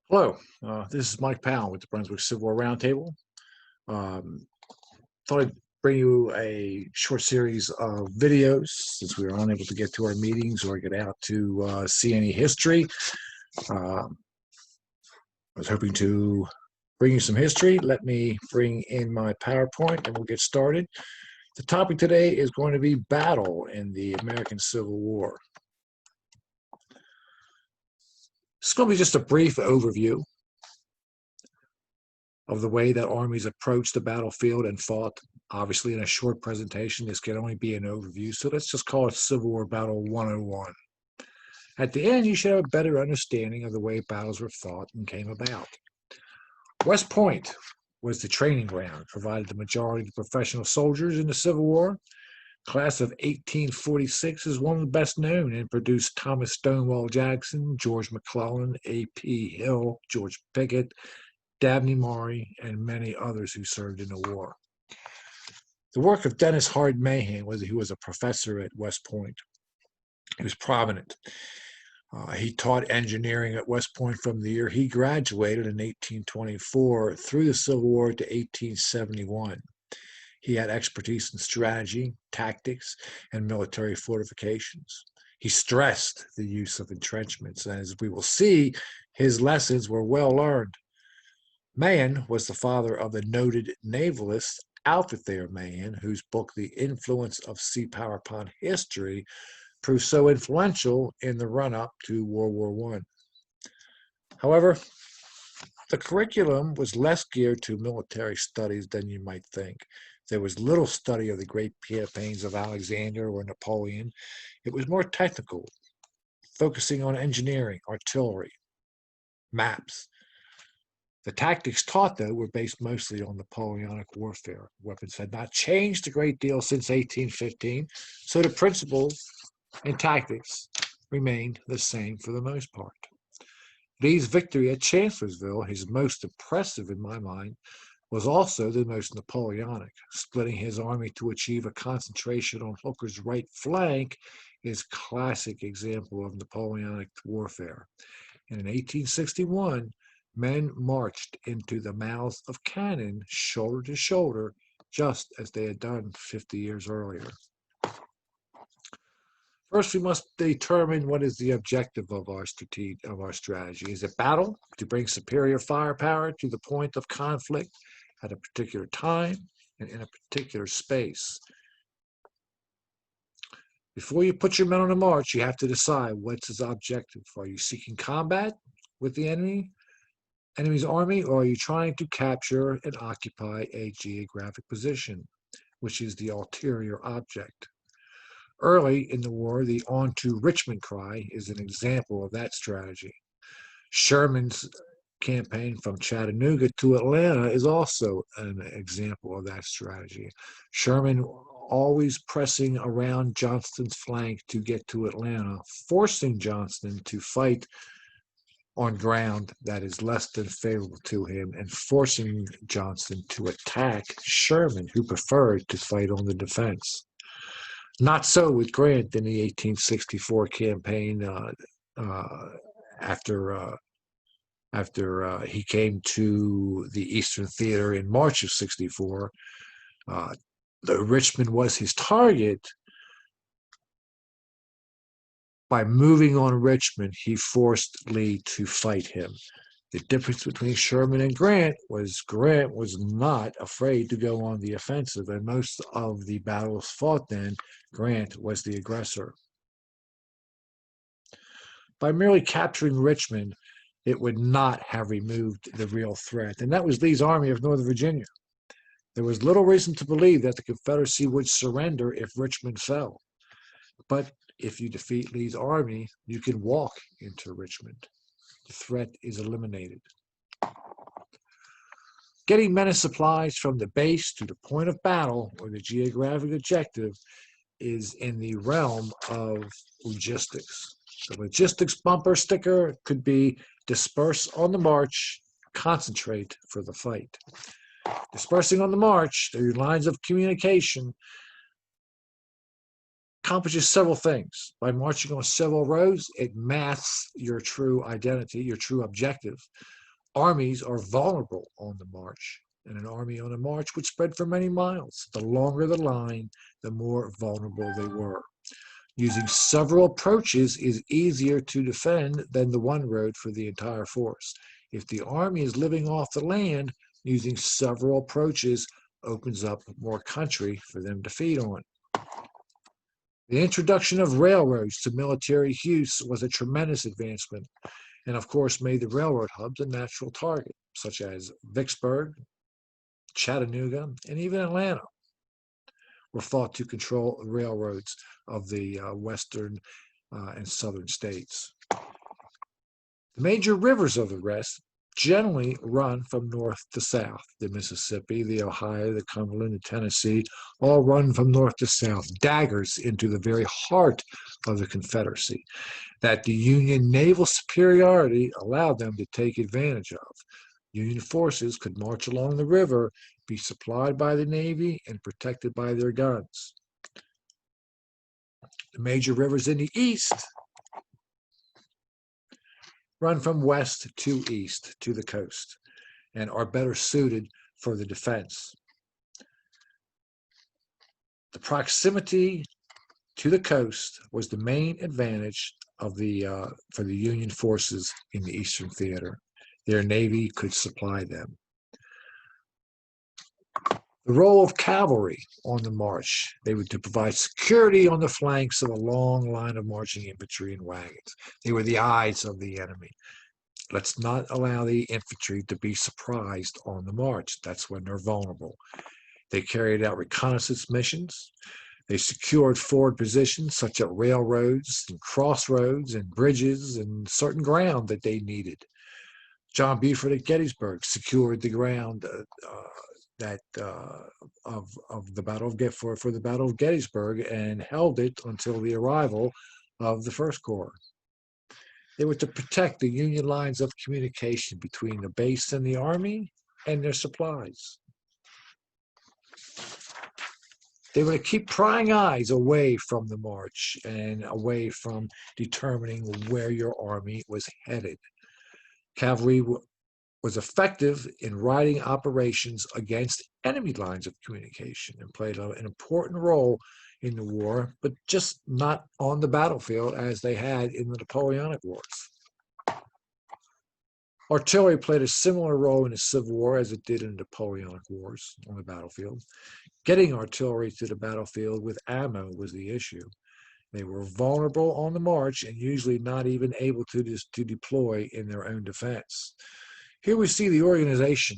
Hello, this is Mike Powell with the Brunswick Civil War Roundtable. Um, Thought I'd bring you a short series of videos since we were unable to get to our meetings or get out to see any history. I was hoping to bring you some history. Let me bring in my PowerPoint and we'll get started. The topic today is going to be battle in the American Civil War. It's going to be just a brief overview of the way that armies approached the battlefield and fought. Obviously, in a short presentation, this can only be an overview, so let's just call it Civil War Battle 101. At the end, you should have a better understanding of the way battles were fought and came about. West Point was the training ground, provided the majority of the professional soldiers in the Civil War. Class of 1846 is one of the best known and produced Thomas Stonewall Jackson, George McClellan, A.P. Hill, George Pickett, Dabney Maury, and many others who served in the war. The work of Dennis Hard Mahan who was a professor at West Point. He was prominent. He taught engineering at West Point from the year he graduated in 1824 through the Civil War to 1871. He had expertise in strategy, tactics, and military fortifications. He stressed the use of entrenchments, and as we will see, his lessons were well learned. Mahan was the father of the noted navalist Alfred Thayer Mahan, whose book, The Influence of Sea Power Upon History, proved so influential in the run-up to World War I. However, the curriculum was less geared to military studies than you might think. There was little study of the great campaigns of Alexander or Napoleon. It was more technical, focusing on engineering, artillery, maps. The tactics taught, though, were based mostly on Napoleonic warfare. Weapons had not changed a great deal since 1815, so the principles and tactics remained the same for the most part. Lee's victory at Chancellorsville, his most impressive in my mind, was also the most Napoleonic. Splitting his army to achieve a concentration on Hooker's right flank is a classic example of Napoleonic warfare. And in 1861, men marched into the mouths of cannon shoulder to shoulder, just as they had done 50 years earlier. First, we must determine what is the objective of our strategy. Is it battle, to bring superior firepower to the point of conflict at a particular time and in a particular space? Before you put your men on a march, you have to decide what's his objective. Are you seeking combat with the enemy's army, or are you trying to capture and occupy a geographic position, which is the ulterior object? Early in the war, the "On to Richmond" cry is an example of that strategy. Sherman's campaign from Chattanooga to Atlanta is also an example of that strategy. Sherman always pressing around Johnston's flank to get to Atlanta, forcing Johnston to fight on ground that is less than favorable to him and forcing Johnston to attack Sherman, who preferred to fight on the defense. Not so with Grant in the 1864 campaign after he came to the Eastern Theater in March of '64. Richmond was his target. By moving on Richmond, he forced Lee to fight him. The difference between Sherman and Grant was not afraid to go on the offensive, and most of the battles fought then, Grant was the aggressor. By merely capturing Richmond, it would not have removed the real threat, and that was Lee's Army of Northern Virginia. There was little reason to believe that the Confederacy would surrender if Richmond fell. But if you defeat Lee's army, you can walk into Richmond. The threat is eliminated. Getting men and supplies from the base to the point of battle, or the geographic objective, is in the realm of logistics. The logistics bumper sticker could be disperse on the march, concentrate for the fight. Dispersing on the march, the lines of communication, accomplishes several things. By marching on several roads, it masks your true identity, your true objective. Armies are vulnerable on the march, and an army on a march would spread for many miles. The longer the line, the more vulnerable they were. Using several approaches is easier to defend than the one road for the entire force. If the army is living off the land, using several approaches opens up more country for them to feed on. The introduction of railroads to military use was a tremendous advancement, and of course made the railroad hubs a natural target, such as Vicksburg, Chattanooga, and even Atlanta were thought to control railroads of the western and southern states. The major rivers of the West generally run from north to south. The Mississippi, the Ohio, the Cumberland, the Tennessee, all run from north to south, daggers into the very heart of the Confederacy that the Union naval superiority allowed them to take advantage of. Union forces could march along the river, be supplied by the Navy, and protected by their guns. The major rivers in the East run from west to east to the coast and are better suited for the defense. The proximity to the coast was the main advantage of for the Union forces in the Eastern Theater. Their Navy could supply them. The role of cavalry on the march, they were to provide security on the flanks of a long line of marching infantry and wagons. They were the eyes of the enemy. Let's not allow the infantry to be surprised on the march. That's when they're vulnerable. They carried out reconnaissance missions. They secured forward positions such as railroads and crossroads and bridges and certain ground that they needed. John Buford at Gettysburg secured the ground of the Battle of for the Battle of Gettysburg and held it until the arrival of the First Corps. They were to protect the Union lines of communication between the base and the army and their supplies. They were to keep prying eyes away from the march and away from determining where your army was headed. Cavalry was effective in riding operations against enemy lines of communication and played an important role in the war, but just not on the battlefield as they had in the Napoleonic Wars. Artillery played a similar role in the Civil War as it did in the Napoleonic Wars on the battlefield. Getting artillery to the battlefield with ammo was the issue. They were vulnerable on the march and usually not even able to deploy in their own defense. Here we see the organization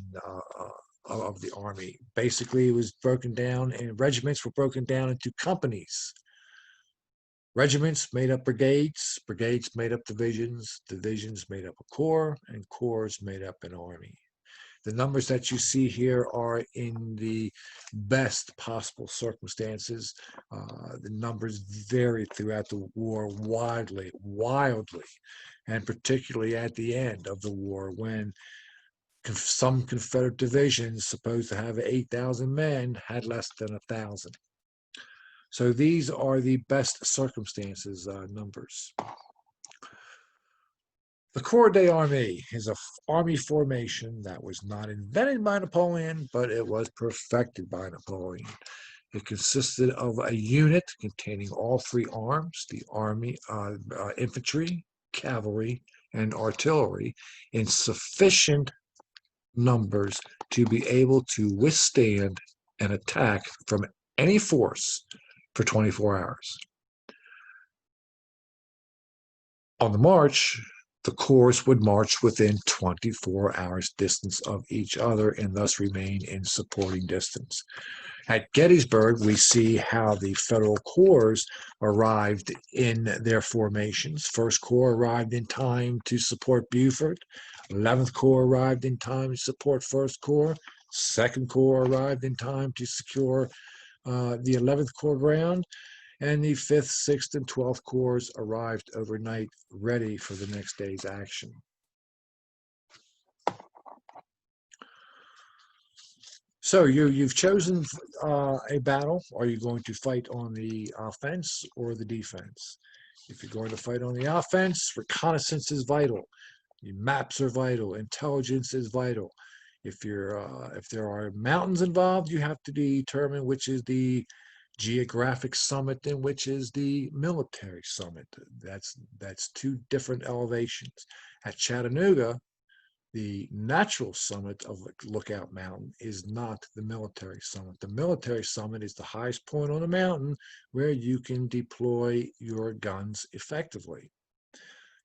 of the Army. Basically, it was broken down, and regiments were broken down into companies. Regiments made up brigades, brigades made up divisions, divisions made up a corps, and corps made up an army. The numbers that you see here are in the best possible circumstances. The numbers varied throughout the war wildly, and particularly at the end of the war when some Confederate divisions supposed to have 8,000 men had less than 1,000. So these are the best circumstances numbers. The Corps d'Armée is an army formation that was not invented by Napoleon, but it was perfected by Napoleon. It consisted of a unit containing all three arms, the army, infantry, cavalry, and artillery, in sufficient numbers to be able to withstand an attack from any force for 24 hours. On the march, the corps would march within 24 hours distance of each other and thus remain in supporting distance. At Gettysburg, we see how the Federal Corps arrived in their formations. First Corps arrived in time to support Buford. 11th Corps arrived in time to support First Corps. Second Corps arrived in time to secure the 11th Corps ground. And the 5th, 6th, and 12th Corps arrived overnight, ready for the next day's action. So you've chosen a battle. Are you going to fight on the offense or the defense? If you're going to fight on the offense, reconnaissance is vital. Your maps are vital. Intelligence is vital. If there are mountains involved, you have to determine which is the geographic summit and which is the military summit. That's two different elevations. At Chattanooga, the natural summit of Lookout Mountain is not the military summit. The military summit is the highest point on the mountain where you can deploy your guns effectively.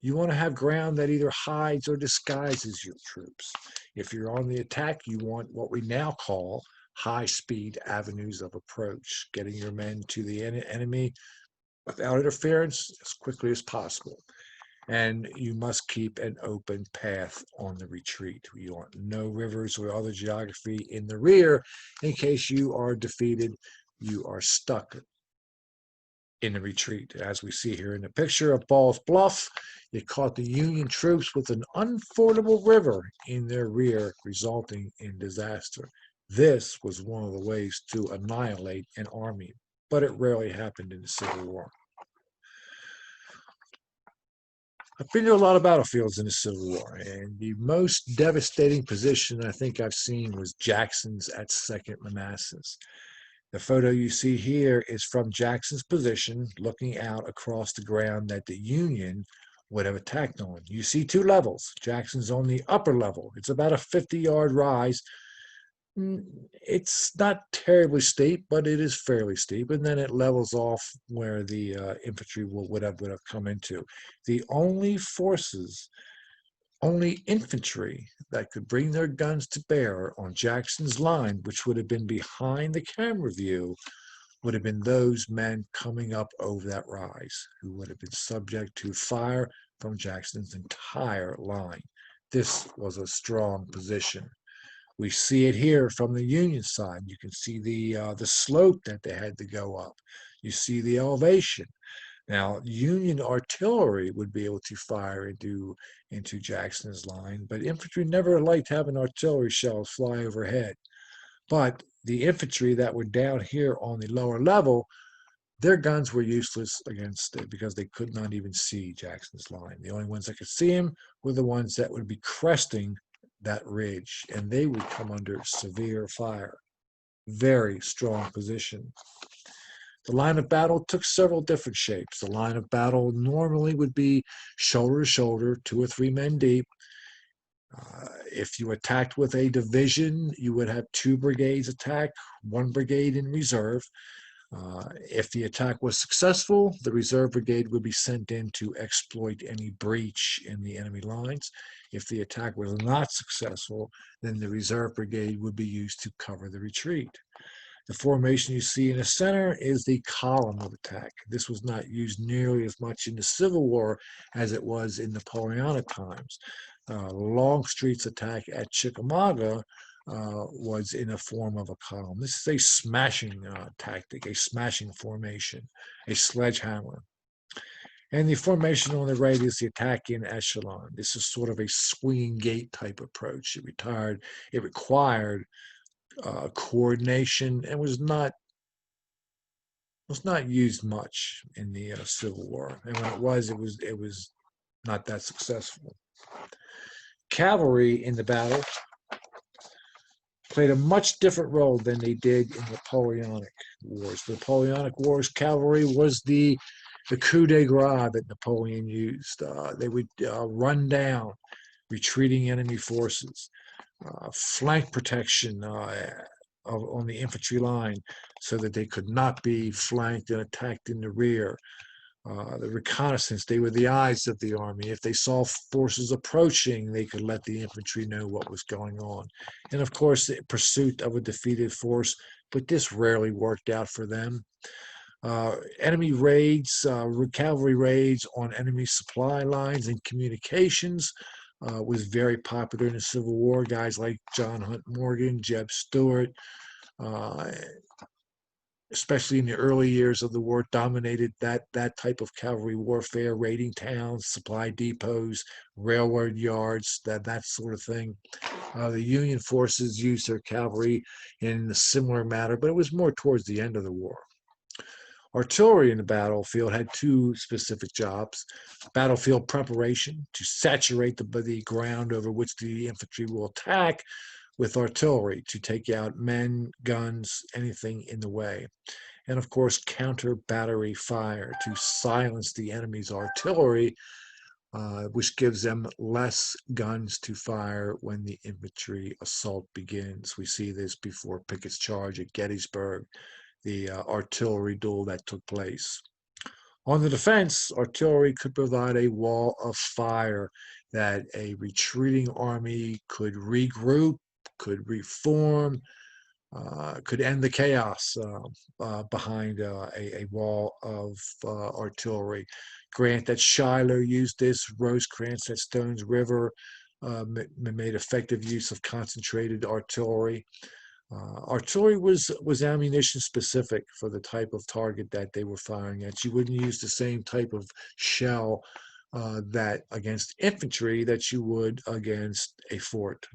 You want to have ground that either hides or disguises your troops. If you're on the attack, you want what we now call high-speed avenues of approach, getting your men to the enemy without interference as quickly as possible. And you must keep an open path on the retreat. You want no rivers or other geography in the rear in case you are defeated. You are stuck in the retreat. As we see here in the picture of Ball's Bluff, it caught the Union troops with an unfordable river in their rear, resulting in disaster. This was one of the ways to annihilate an army, but it rarely happened in the Civil War. I've been to a lot of battlefields in the Civil War, and the most devastating position I think I've seen was Jackson's at 2nd Manassas. The photo you see here is from Jackson's position, looking out across the ground that the Union would have attacked on. You see two levels. Jackson's on the upper level. It's about a 50-yard rise. It's not terribly steep, but it is fairly steep, and then it levels off where the infantry would have come into. The only infantry that could bring their guns to bear on Jackson's line, which would have been behind the camera view, would have been those men coming up over that rise, who would have been subject to fire from Jackson's entire line. This was a strong position. We see it here from the Union side. You can see the slope that they had to go up. You see the elevation. Now, Union artillery would be able to fire into Jackson's line, but infantry never liked having artillery shells fly overhead. But the infantry that were down here on the lower level, their guns were useless against it because they could not even see Jackson's line. The only ones that could see him were the ones that would be cresting that ridge, and they would come under severe fire. Very strong position. The line of battle took several different shapes. The line of battle normally would be shoulder to shoulder, 2 or 3 men deep. If you attacked with a division, you would have 2 brigades attack, 1 brigade in reserve. If the attack was successful, the reserve brigade would be sent in to exploit any breach in the enemy lines. If the attack was not successful, then the reserve brigade would be used to cover the retreat. The formation you see in the center is the column of attack. This was not used nearly as much in the Civil War as it was in Napoleonic times. Longstreet's attack at Chickamauga was in a form of a column. This is a smashing tactic, a smashing formation, a sledgehammer. And the formation on the right is the attack in echelon. This is sort of a swinging gate type approach. It required coordination and was not used much in the Civil War. And when it was not that successful. Cavalry in the battle played a much different role than they did in Napoleonic Wars. The Napoleonic Wars, cavalry was the coup de grace that Napoleon used. They would run down retreating enemy forces, flank protection on the infantry line so that they could not be flanked and attacked in the rear. The reconnaissance, they were the eyes of the army. If they saw forces approaching, they could let the infantry know what was going on. And of course, the pursuit of a defeated force, but this rarely worked out for them. Enemy raids, cavalry raids on enemy supply lines and communications was very popular in the Civil War. Guys like John Hunt Morgan, Jeb Stuart, especially in the early years of the war, dominated that type of cavalry warfare, raiding towns, supply depots, railroad yards, that sort of thing. The Union forces used their cavalry in a similar manner, but it was more towards the end of the war. Artillery in the battlefield had two specific jobs: battlefield preparation, to saturate the ground over which the infantry will attack with artillery, to take out men, guns, anything in the way. And of course, counter battery fire, to silence the enemy's artillery, which gives them less guns to fire when the infantry assault begins. We see this before Pickett's charge at Gettysburg, the artillery duel that took place. On the defense, artillery could provide a wall of fire that a retreating army could regroup, could reform, could end the chaos behind a wall of artillery. Grant at Shiloh used this. Rosecrans at Stones River made effective use of concentrated artillery. Artillery was ammunition specific for the type of target that they were firing at. You wouldn't use the same type of shell that against infantry that you would against a fort.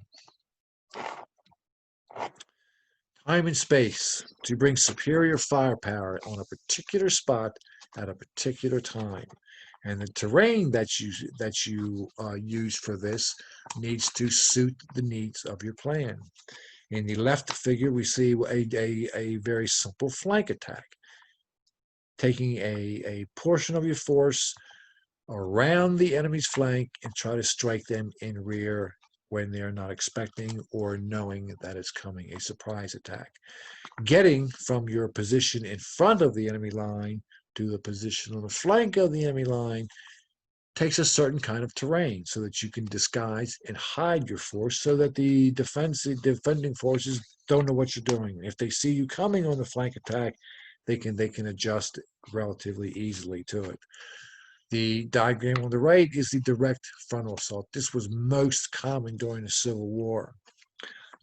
Time and space to bring superior firepower on a particular spot at a particular time. And the terrain that you use for this needs to suit the needs of your plan. In the left figure, we see a very simple flank attack, taking a portion of your force around the enemy's flank and try to strike them in rear when they're not expecting or knowing that it's coming, a surprise attack. Getting from your position in front of the enemy line to the position on the flank of the enemy line takes a certain kind of terrain so that you can disguise and hide your force so that the defending forces don't know what you're doing. If they see you coming on the flank attack, they can adjust relatively easily to it. The diagram on the right is the direct frontal assault. This was most common during the Civil War.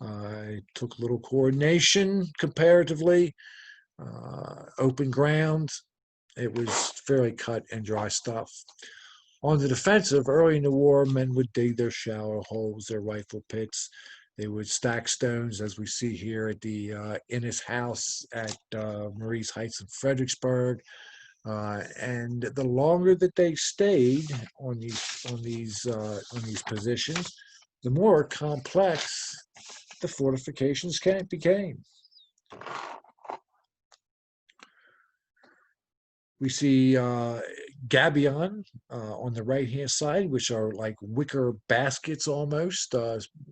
It took little coordination comparatively, open ground. It was fairly cut and dry stuff. On the defensive, early in the war, men would dig their shallow holes, their rifle pits. They would stack stones, as we see here at the Innes House at Marie's Heights in Fredericksburg. And the longer that they stayed on these positions, the more complex the fortifications became. We see gabion on the right-hand side, which are like wicker baskets almost,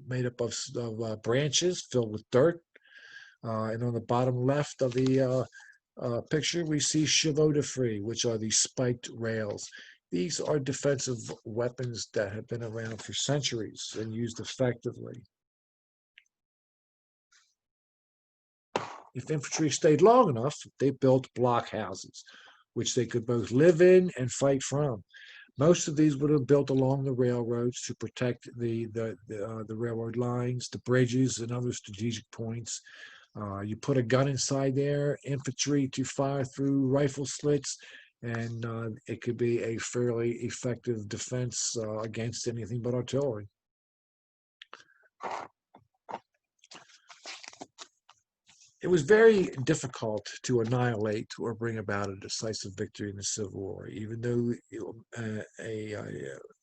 made up of branches filled with dirt. And on the bottom left of the picture, we see chevaux de frise, which are these spiked rails. These are defensive weapons that have been around for centuries and used effectively. If infantry stayed long enough, they built blockhouses, which they could both live in and fight from. Most of these would have built along the railroads to protect the railroad lines, the bridges, and other strategic points. You put a gun inside there, infantry to fire through rifle slits, and it could be a fairly effective defense against anything but artillery. It was very difficult to annihilate or bring about a decisive victory in the Civil War. Even though an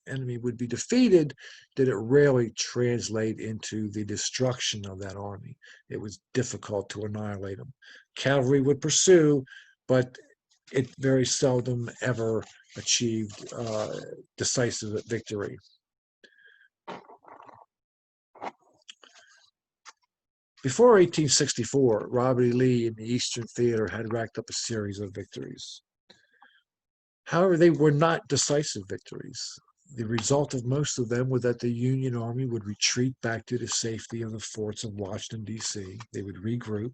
enemy would be defeated, did it rarely translate into the destruction of that army. It was difficult to annihilate them. Cavalry would pursue, but it very seldom ever achieved decisive victory. Before 1864, Robert E. Lee in the Eastern Theater had racked up a series of victories. However, they were not decisive victories. The result of most of them was that the Union Army would retreat back to the safety of the forts of Washington, D.C. They would regroup,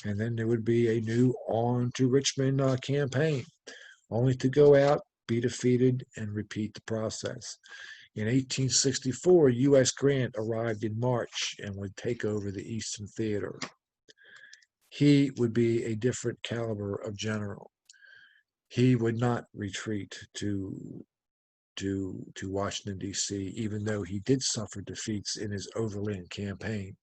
and then there would be a new on to Richmond campaign, only to go out, be defeated, and repeat the process. In 1864, U.S. Grant arrived in March and would take over the Eastern Theater. He would be a different caliber of general. He would not retreat to Washington, D.C., even though he did suffer defeats in his overland campaign.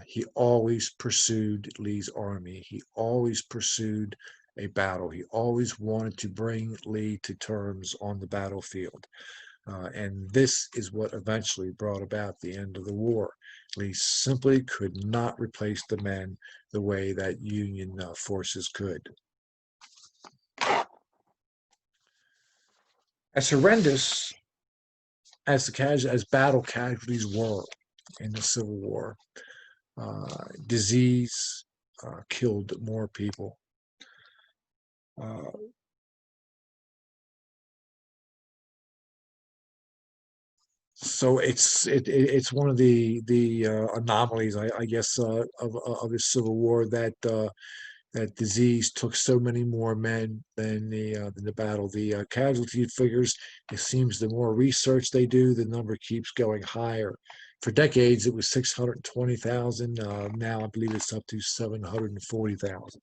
He always pursued Lee's army. He always pursued a battle. He always wanted to bring Lee to terms on the battlefield. And this is what eventually brought about the end of the war. Lee simply could not replace the men the way that Union forces could. As horrendous as battle casualties were in the Civil War, disease killed more people. So it's one of the anomalies, I guess, of the Civil War that that disease took so many more men than the battle. The casualty figures, it seems the more research they do, the number keeps going higher. For decades, it was 620,000. Now I believe it's up to 740,000.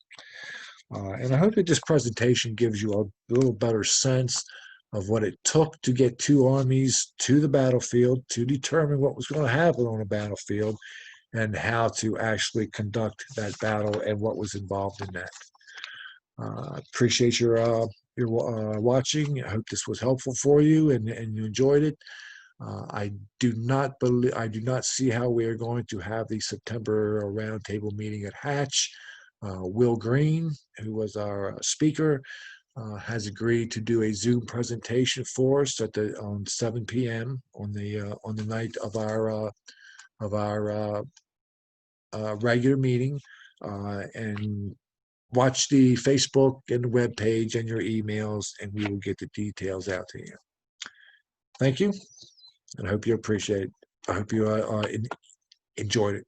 And I hope that this presentation gives you a little better sense of what it took to get two armies to the battlefield, to determine what was going to happen on a battlefield, and how to actually conduct that battle and what was involved in that. Appreciate your watching. I hope this was helpful for you and you enjoyed it. I do not see how we are going to have the September roundtable meeting at Hatch. Will Green, who was our speaker, has agreed to do a Zoom presentation for us on 7 p.m. on the night of our regular meeting, and watch the Facebook and the web page and your emails, and we will get the details out to you. Thank you, and I hope you appreciate it. I hope you enjoyed it.